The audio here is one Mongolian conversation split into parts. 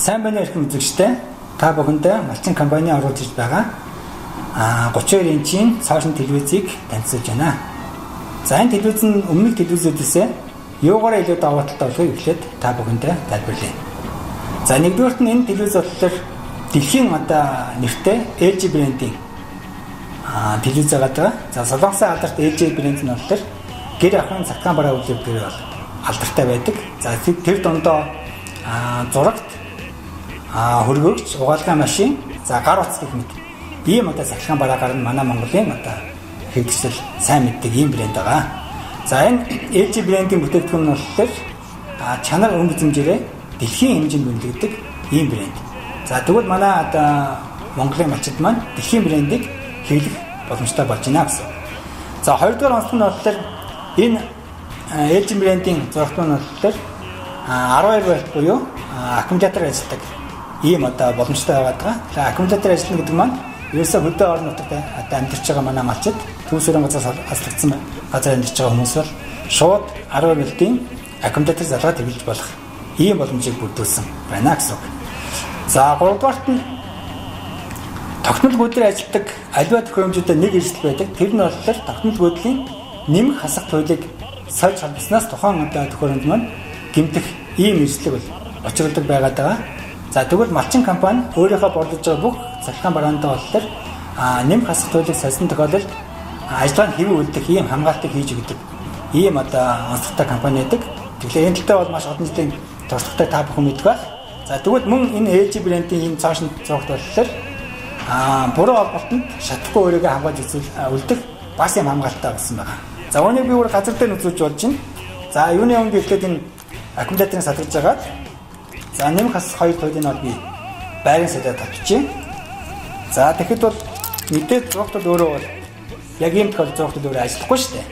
Сайн байна эрхэм үзэгчтэй. Та бүхэндээ Малчин компани оруулж ирж байгаа 32 инчийн цаашин телевизийг танилцуулж байна. За энэ телевиз нь өмнөх телевизүүдээс юугаараа илүү даваа талтай болохыг эхлээд та бүхэндээ тайлбарлая. За нэгдүгээрт нь энэ телевиз болохоор дэлхийн нэртэй LG брендийн телевиз байгаа. За Солонгосын алдарт LG брэнд нь болохоор гэр ахын цатгаан бараа үйлдвэр бол алдартай байдаг. За тэр дондоо зурагт хөргөгч, угаалгын машин, за гар утас гэх мэт ийм цахилгаан бараагаар нь манай Монголын хэрэгжил сайн мэддэг ийм брэнд байгаа. За энэ LG брендийн бүтээгдэхүүн нь болохоор чанар өнгө зэмжээрээ дэлхийн хэмжээнд үнэлэгддэг ийм брэнд. За тэгвэл манай Монголын малчид маань дэлхийн брендийг хэрэглэх боломжтой болж байна гэсэн. За хоёрдугаар онцлог нь болохоор энэ LG брендийн зурагт нь болохоор 12 вольт буюу аккумулятор ажилладаг ийм боломжтой байгаа. За аккумулятор ажиллана гэдэг маань ерөөсөө хөдөө орон нутагт амьдарч байгаа манай малчид түүсэрэн газар хаслагдсан газар амьдарч байгаа хүмүүс бол шууд 12 вольтын аккумулятор залгаад хэрэглэж болох ийм боломжийг бүрдүүлсэн байна гэсэн үг. За гуравдугаарт нь тогтмол гүйдээр ажилладаг аливаа төхөөрөмжүүдэд нэг эрсдэл байдаг. Тэр нь болохоор тогтмол гүйдлийн нэмэх хасах туйлыг сольж хадгаснаас тухайн төхөөрөмж маань гэмтэх ийм эрсдлийг бол учруулдаг байгаад байгаа. За тэгвэл Малчин компани өөрийнхөө борлуулж байгаа бүх цахилгаан бараандаа болохоор нэмэх хасах туйлыг сольсон тохиолдолд ажиллагаанд хэвэн үлдэх ийм хамгаалтыг хийж өгдөг ийм онцлогтой компани байдаг. Тэгэхээр энэ талтай бол маш олон жилийн туршлагатай та бүхэн мэдэх байх. За тэгвэл мөн энэ LG брендийн ийм цаашин зурагт болохоор буруу холболтонд шатахгүй өөрийгөө хамгаалж үлдэх бас юм хамгаалалттай болсон байгаа. За үүнийг би өөр газар дээр үзүүлж болж байна. За юуны өмнө гэхэд энэ аккумуляторыг садгаж байгаа. За нэмэх хасах хоёр туйлыг бол би байрын сайдаар татчихъя. За тэгэхэд бол мэдээд зурагт бол өөрөө бол яг ийм тохиол зурагт өөрөө ажиллахгүй шүү дээ.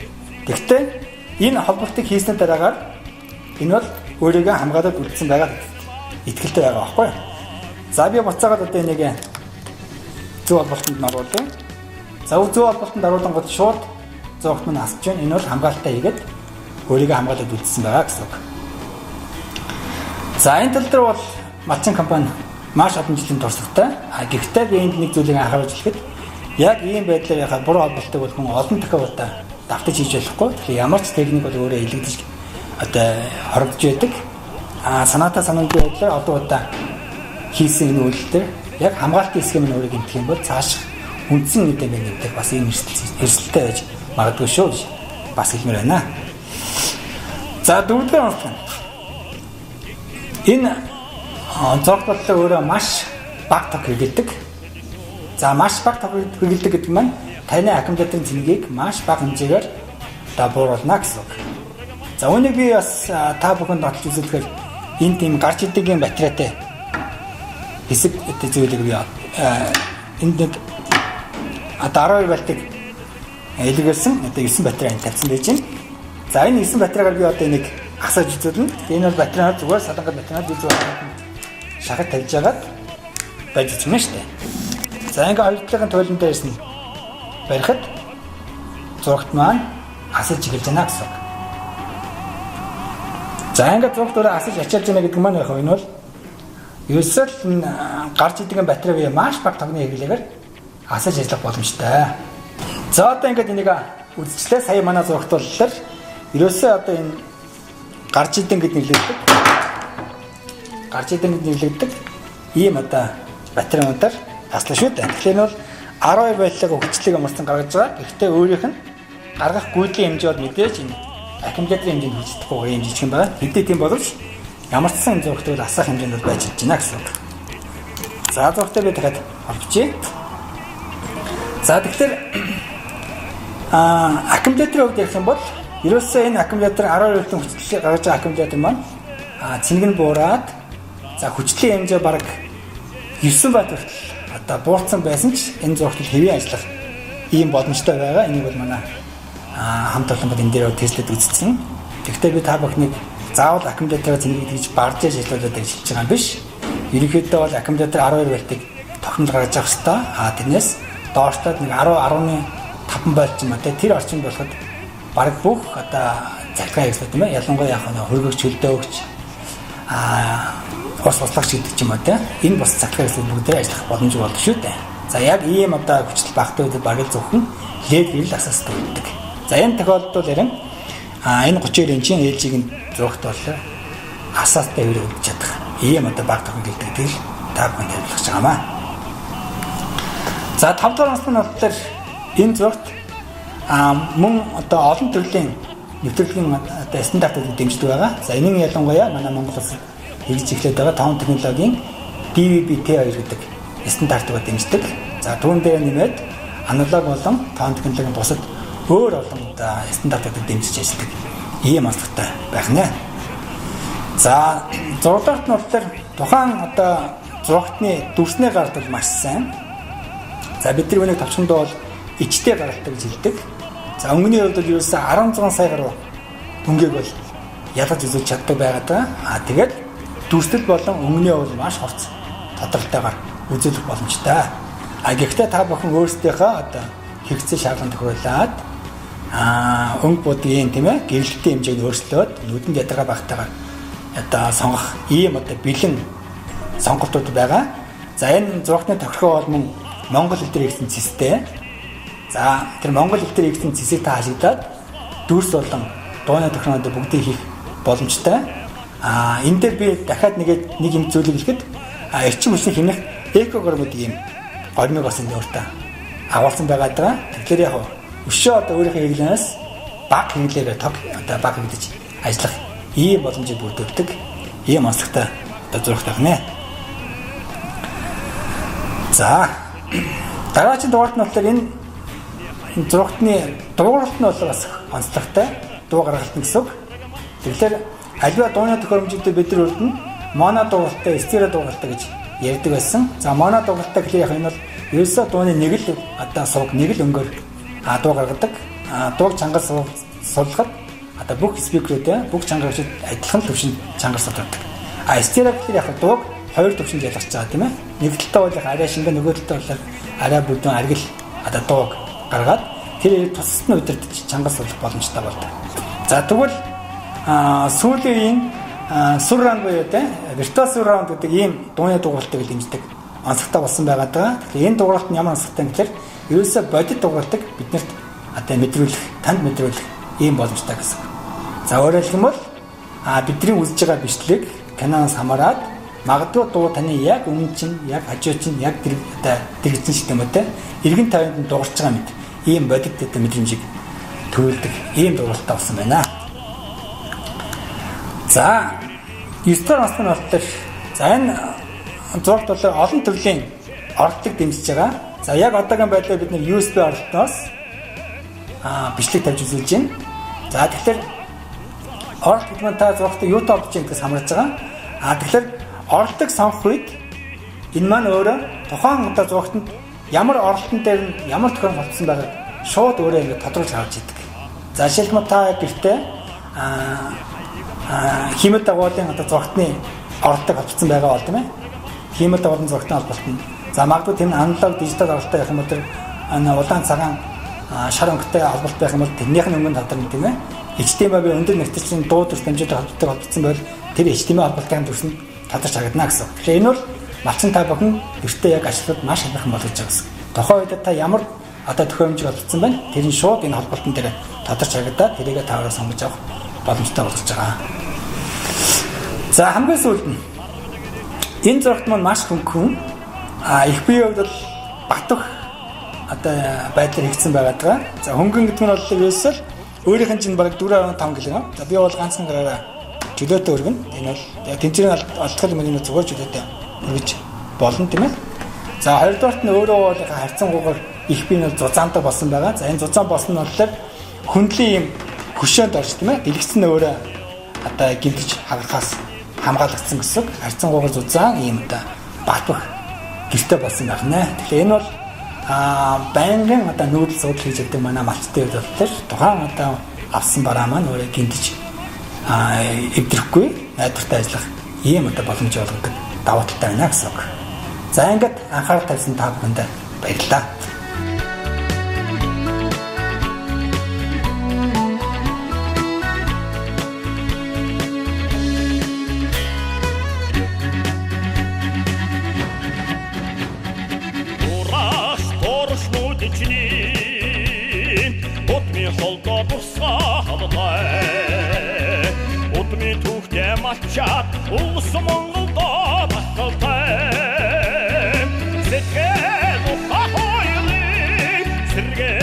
Тэгэхдээ энэ холболтыг хийсний дараагаар энэ бол өөрийгөө хамгаалаад үлдсэн байгаа итгэлтэй байгаа байхгүй юу? За би буцаагаад одоо энийг зөв холболтонд нь оруулъя. За зөв холболтонд оруулсан гол шууд зурагт нь асч байна. Энэ бол хамгаалтаа хийгээд өөрийгөө хамгаалаад үлдсэн байгаа гэсэн үг. За энэ тал дээр бол Малчин компани маш олон жилийн туршлагатай. Гэхдээ би энд нэг зүйлийг анхааруулж хэлэхэд яг ийм байдлаар яхаа буруу холболтыг бол хүн олон дахин давтаж хийж болохгүй. Тэгэхээр ямар ч техник бол өөрөө илэгдэж хорогдож байдаг. Санаатай санаандын байдлаар одоо хийсэн энэ үйлдэл яг хамгаалтын схем нь өөрийг гэмтэх юм бол цааш үндсэн мэдээ нэгдэх бас ийм эрсдэлтэй байж магадгүй шүү гэж бас хэлмээр байна. За дөрөвдүгээр онцлог. Энэ зураг бодлоо өөрөө маш бага тог хэрэгэлдэг. За маш бага тог хэрэгэлдэг гэдэг маань таны аккумуляторын цэнэгийг маш бага хэмжээгээр бууруулна гэсэн үг. За үүнийг би бас та бүхэнд баталж үзүүлэхээр энэ тийм гарч идэг юм батарейтай хэсэг зүйлийг би энд нэг 12 вольтыг илэрхийлсэн 9 батарей тавьсан байж байна. За энэ 9 батарейгаар би одоо энийг асааж үзүүлнэ. Энэ бол батарейнаар зүгээр салангад батарейнаар би зүгээр шахаж тавьж агаад байж үзмэ штэ. За ингээ хоёр талын туйлын дээрс нь барихад зурагт маань асаж эхэлж байна гэсэн үг. За ингээ зурагт өөрөө асаж ачаалж байна гэдэг маань яг энэ бол ерөөсөө гарч идэг батарейг маш бага тогны хэрэглээгээр асаж ажиллах боломжтой. За одоо ингээд энийг үзчихлээ. Сая манай зурагт боллоо. Ерөөсөө одоо энэ гарч идэг гэд нэрлэгддэг. Гарч идэг гэд нэрлэгддэг. Ийм батарейнуудаар таслаа шүү дээ. Тэгэхээр энэ бол 12 вольтыг хүчлийг амарсан гаргаж байгаа. Гэхдээ өөрийнх нь гаргах гүйдлийн хэмжээ бол мэдээж энэ аккумуляторын хэмжээнд хийж чадахгүй юм жижиг юм байна. Хэдий тийм боловч ямар ч сан зурагт бол асах хэмжээнд бол байж чадж байна гэсэн үг. За зурагтаа би дахиад авчия. За тэгэхээр аккумуляторын хувьд ярих юм бол ерөөсөө энэ аккумулятор 12 вольтын хүчлийг гаргаж байгаа аккумулятор маань цэнэг нь буураад за хүчлийн хэмжээ бараг 9 вольт хүртэл буурсан байсан ч энэ зурагт хэвийн ажиллах ийм боломжтой байгаа. Энийг бол манай хамт олоннууд энэ дээр тестэд үзсэн. Гэхдээ би та бүхнийг заавал аккумуляторын цэнэгийг тэгж барж ажиллуулад ажиллаж байгаа юм биш. Ерөнхийдөө бол аккумулятор 12 вольтыг тогтмол гаргаж авах хэрэгтэй. Тэрнээс доошлоод нэг 10.5 вольт юм аа. Тэр орчинд болоход бараг бүх цахилгаан хэрэгсэл тийм ээ ялангуяа яг хөргөгч хөлдөөгч ус услагч гэдэг ч юм уу те энэ бус цахилгаан гэсэн бүгдээ ажиллах боломж болдог шүү дээ. За яг ийм одоо хүчтэй багтаа үед багы зөвхөн лед гэрэл асаастай байдаг. За энэ тохиолдолд бол ярин энэ 32 инчийн ээлжийг нь зурагт бол асаастай өргөж чадах. Ийм одоо баг тохиол гэдэг л та бүхэн хэлж байгаамаа. За 5 дугаар онцлог нь болохоор энэ зурагт мөн одоо олон төрлийн нэвтрүүлгийн одоо стандартуудыг дэмждэг байгаа. За энэний ялангуяа манай Монгол улсад хийж эхлээд байгаа таван технологийн DVB-T2 гэдэг стандартыг дэмждэг. За түүн дээр нэмээд аналог болон таван технологийн бусад өөр олон стандартуудыг дэмжиж ажилладаг ийм онцлогтой байх нэ. За зурагт нь болохоор тухайн одоо зурагтны дүрсний гаралт бол маш сайн. За бидний үнийг товчхондоо бол ичтэй гаралтай гэж хэлдэг. За өнгөний хувьд бол ерөөсөө 16 сая гаруй өнгөийг бол ялгаж үзүүлж чаддаг байгаад байгаа. Тэгээд дүрстэл болон өнгөний хувьд маш хурц тодорхойтойгоор үзүүлэх боломжтой. Гэхдээ та бүхэн өөрсдийнхөө одоо хэрэгцээ шаардлага тохируулаад өнгө будгийн тийм ээ гэрэлтийн хэмжээг өөрчлөөд нүдэнд ядаргаа багтаагаар одоо сонгох ийм одоо бэлэн сонголтууд байгаа. За энэ зурагтны тохиргоо бол мөн Монгол хэл дээр хийсэн цэстэй. За тэр Монгол хэл дээр хийсэн цэсийг та хашигдаад дүрс болон дууны тохиромжтой бүгдийг хийх боломжтой. Энэ дээр би дахиад нэг юм зүйлийг хэлэхэд эрчим хүчний хэмнэх экогормод ийм гормыг бас энэ өөртөө агуулсан байгаа даа. Тэгэхээр яг өшөө одоо өөрийнхөө хэглэнээс баг хэглээрээ тог одоо баг хэглэж ажиллах ийм боломжийг бүрдүүлдэг ийм онцлогтой одоо зурагт байна. За дараагийн дугаарт нь болохоор энэ зурагтны дууралт нь бол бас онцлогтой дуу гаргалт гэсэн үг. Тэгэхээр аливаа дууны тохиромжтой бид нар өрдөн моно дууралтай, стерео дууралтай гэж ярьдаг байсан. За моно дууралтай гэхэл яг энэ бол ерөөсөө дууны нэг л одоо сувг нэг л өнгөөр дуу гаргадаг. Дууг чангар суулгахад одоо бүх спикерүүд бүх чангарчид адилхан төвшөнд чангар суулгадаг. Стерео гэхэл яг дууг хоёр төвшөнд ялгарч байгаа тийм ээ. Нэг талтай бол арай шингэн, нөгөө талтай бол арай бүдүүн аргил одоо дууг гаргаад тэр тусад нь удирдах чангар суулгах боломжтой болдог. За тэгвэл сүүлийн сүр раунд буюу те виртуал сүр раунд гэдэг ийм дууны дууралтыг дэмждэг онцлогтой болсон байгаа даа. Тэгэхээр энэ дууралт нь ямар онцлогтой гэхээр ерөөсөө бодит дууралтыг биднэрт одоо мэдрүүлэх, танд мэдрүүлэх ийм боломжтой гэсэн. За өөрөөр хэлбэл бидний үзэж байгаа бичлэг киноноос хамаарат магадгүй дуу таны яг өмнө чинь, яг хажуу чинь, яг тэр одоо дэргэсэн шиг юм уу те эргэн тойронд нь дуурч байгаа мэт ийм бодит одоо мэдрэмжийг төрүүлдэг ийм дууралтай болсон байна. За 9 дугаар онцлог нь болохоор за энэ зурагт бол олон төрлийн оролтыг дэмжиж байгаа. За яг одоогийн байдлаар бид нэр USB оролтноос бичлэг тавьж үзүүлж байна. За тэгэхээр оролт гэдэг нь та зурагт юу тавьж байгаа гэдгээс хамаарж байгаа. Тэгэхээр оролтыг сонгох үед энэ маань өөрөө тухайн одоо зурагтанд ямар оролтон дээр ямар тохиолдол болцсон байгааг шууд өөрөө ингэ тодруулж харж идэг. За жишээлбэл та гэртээ химэд дагуулын одоо зурагтны оролтыг авчихсан байгаа бол тийм ээ. Химэд дагуулын зурагтны холболт нь. За магадгүй тийм аналог дижитал оролттой байх юм бол тэр улаан цагаан шар өнгөтэй холболт байх юм бол тэрнийх нь өнгөнд тодорхой тийм ээ. HDMI өндөр нэгтгэлийн дуу төрс дамжуулалттай холбогдсон бол тэр HDMI холболтын дүрс нь тодорч харагдана гэсэн. Тэгэхээр энэ бол малчин та бүхэн гэртээ яг ашиглаад маш хямдхан болгож байгаа гэсэн. Тухайн үед та ямар одоо төхөөрөмжийг олгоцсон байна? Тэр нь шууд энэ холболтон дээр тодорч харагдаад тэрийг таваараа сонгож авах боломжтой болгож байгаа. За хамгийн сүүлд нь энэ зурагт маань маш хөнгөн их бие хувьд бол батх одоо байдлаар хийгдсэн байгаа даа. За хөнгөн гэдэг нь бол ерөөсөө өөрийнх нь чинь баг 4.5 кг. За би бол ганцхан гараараа чөлөөтэй өргөн. Энэ бол тэнцвэрийн алдах юм зүгээр чөлөөтэй өргөж болно тийм ээ. За хоёрдугаарт нь өөрөө бол харьцангуйгаар их бие нь зузаантай болсон байгаа. За энэ зузаан болсон нь болохоор хөндлөн юм хөшөөнд орж тийм ээ. Дэлгэцэн өөрөө одоо гинтэж хагахаас хамгаалагдсан гэсэн. Харьцангуйгаар зузаан ийм одоо батбах гэртэй болсон байх нэ. Тэгэхээр энэ бол байнгын одоо нүүдэл суудл хийж өгдөг манай малчтай үед бол тухайн одоо авсан бараа маань өөрөө гинтэж эвдрэхгүй найдвартай ажиллах ийм одоо боломж олгодог давуу талтай байна гэсэн үг. За ингээд анхаарал тавьсан та бүхэнд баярлалаа. içinin Otmi holda dursa halıday Otmi tuhte maçat Ulusu Mongolda bakılday Sitken uha hoyli Sirge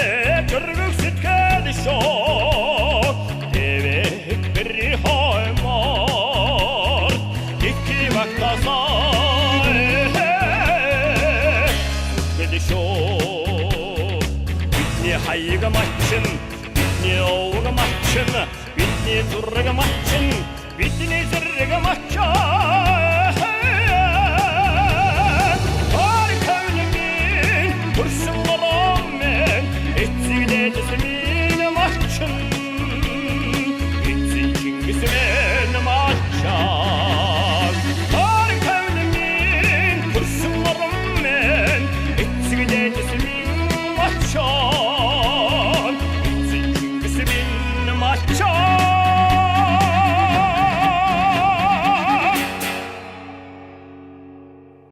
körgük sitken şok Evek biri haymar İki vaktasa Hayga maçın, bitni oğga maçın, bitni durga maçın, bitni zırga maçın. Var kavlimin, kurşunlarım men, etsi de cismin maçın, etsi Çingiz'in maçın. Var kavlimin, kurşunlarım men, etsi de cismin maçın. Macho!